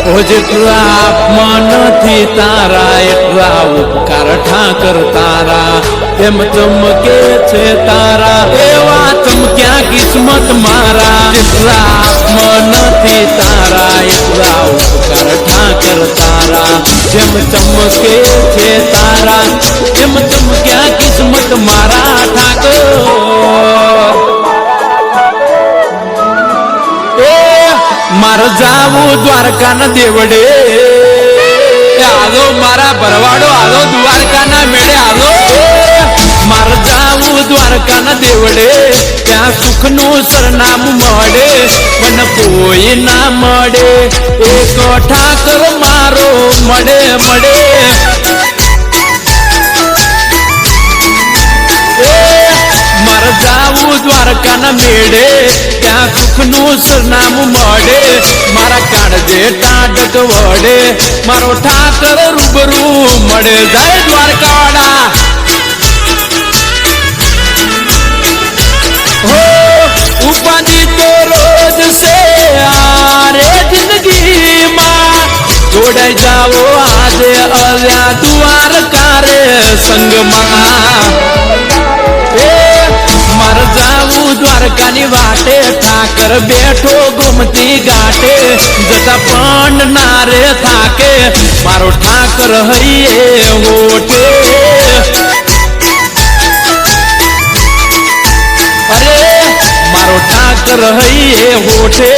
ઓ જેટલા મનથી તારા એટલા ઉપકાર ઠાકર તારા એમ ચમકે છે તારા એવા ચમક્યા કિસ્મત મારા જેટલા મનથી તારા એટલા ઉપકાર ઠાકર તારા જેમ ચમકે છે તારા એમ ચમક્યા કિસ્મત મારા ઠાકર મારે જાવું દ્વારકાના દેવડે આલો મારા ભરવાડો આલો દ્વારકાના મેળે આલો મારે જાવું દ્વારકાના દેવડે ત્યાં સુખનું સરનામું મળે મને કોઈ ના મળે એક ઠાકર મારો મળે મળે મારે જાવું દ્વારકાના મેળે ત્યાં સુખનું સરનામું મળે મારા કાળજે ટાઢક વડે મારો ઠાકર રૂબરૂ મળે જય દ્વારકાવાળા હો ઉપાધિ તો રોજ છે આરે જિંદગીમાં જોડાઈ જાવો આજે આવ્યા દ્વારકા રે સંગમાં મારે જાવું દ્વારકાની વાટે ઠાકર બેઠો ગોમતી ઘાટે જતા પણ ના રે થાકે મારો ઠાકર હૈયે હોઠે અરે મારો ઠાકર હૈયે હોઠે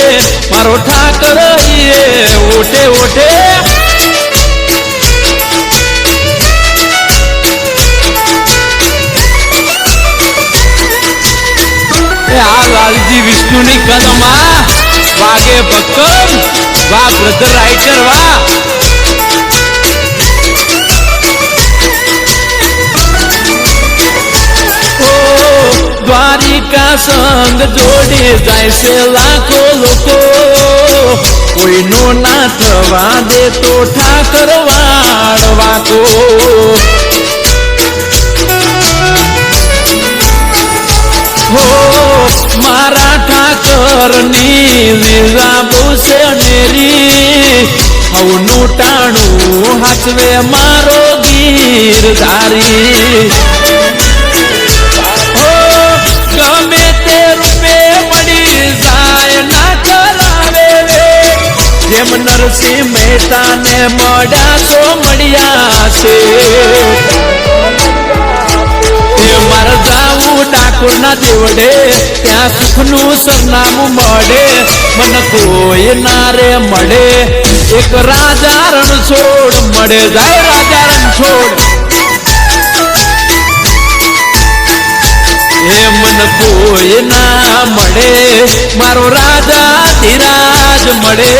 મારો ઠાકર હૈયે હોઠે હોઠે લાલજી વિષ્ણુની કલમા વાગે ભક્કમ વાહ બ્રધર રાઇટર વાહ દ્વારિકા સંગ જોડી જાય છે લાખો લોકો કોઈનો ના થવા દે તો ઠાકર વાળવાકો મારા ઠાકરની લીલા બહુ છે નેરી હવનું ટાણું હાચવે મારો ગીરધારી ગમે તે રૂપે મળી જાય ના કરાવે જેમ નરસિંહ મહેતાને મળ્યા તો મળ્યા છે મારે જાવું ડાકોરના દેવડે ત્યાં સુખનું સરનામું મળે મને કોઈ ના રે મળે એક રાજા રણછોડ મળે જાય રાજા રણછોડ એ મને કોઈ ના મળે મારો રાજા ધીરાજ મળે